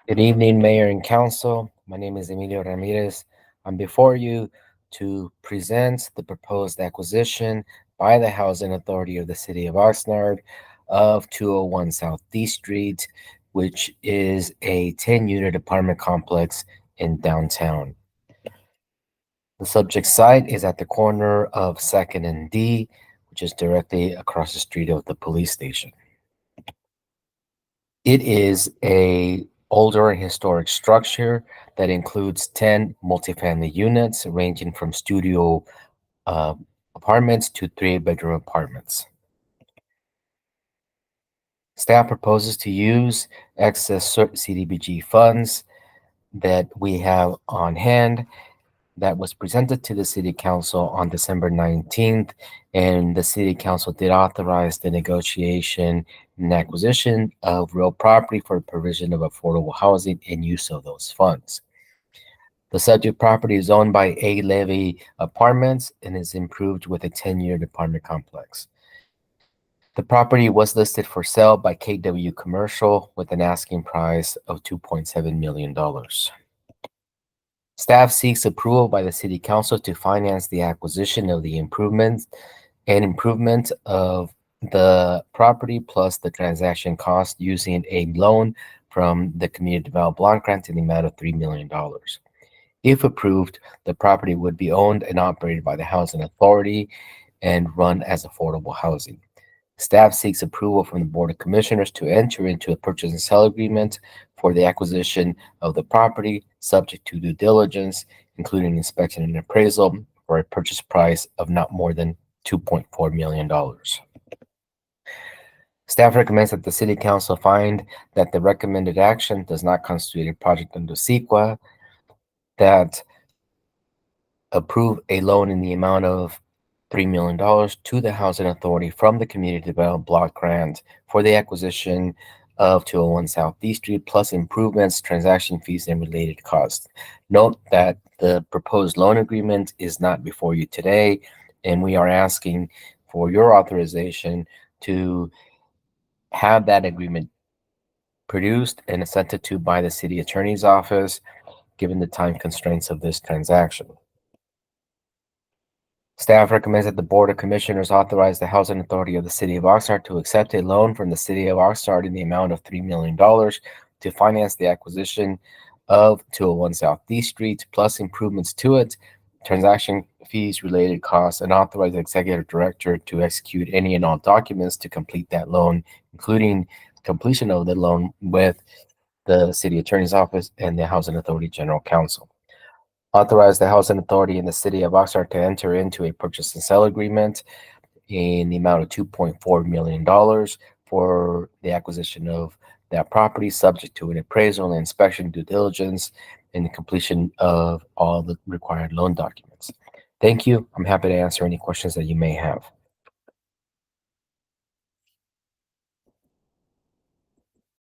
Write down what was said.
Good evening, Mayor and Council. My name is Emilio Ramirez. I'm before you to present the proposed acquisition by the Housing Authority of the City of Oxnard of 201 South D Street, which is a 10-unit apartment complex in downtown. The subject site is at the corner of 2nd and D, which is directly across the street of the police station. It is a older and historic structure that includes 10 multifamily units ranging from studio uh, apartments to three-bedroom apartments. Staff proposes to use excess CDBG funds that we have on hand that was presented to the City Council on December 19th, and the City Council did authorize the negotiation and acquisition of real property for provision of affordable housing and use of those funds. The subject property is owned by A. Levy Apartments and is improved with a 10-year apartment complex. The property was listed for sale by KW Commercial with an asking price of $2.7 million. Staff seeks approval by the City Council to finance the acquisition of the improvement of the property plus the transaction cost using a loan from the Community Development Block Grant in the amount of $3 million. If approved, the property would be owned and operated by the Housing Authority and run as affordable housing. Staff seeks approval from the Board of Commissioners to enter into a purchase and sale agreement for the acquisition of the property, subject to due diligence, including inspection and appraisal, for a purchase price of not more than $2.4 million. Staff recommends that the City Council find that the recommended action does not constitute a project under CEQA, that approve a loan in the amount of $3 million to the Housing Authority from the Community Development Block Grant for the acquisition of 201 South D Street, plus improvements, transaction fees, and related costs. Note that the proposed loan agreement is not before you today, and we are asking for your authorization to have that agreement produced and assented to by the City Attorney's Office, given the time constraints of this transaction. Staff recommends that the Board of Commissioners authorize the Housing Authority of the City of Oxnard to accept a loan from the City of Oxnard in the amount of $3 million to finance the acquisition of 201 South D Street, plus improvements to it, transaction fees, related costs, and authorize the Executive Director to execute any and all documents to complete that loan, including completion of the loan with the City Attorney's Office and the Housing Authority General Counsel. Authorize the Housing Authority in the City of Oxnard to enter into a purchase and sale agreement in the amount of $2.4 million for the acquisition of that property, subject to an appraisal and inspection, due diligence, and the completion of all the required loan documents. Thank you. I'm happy to answer any questions that you may have.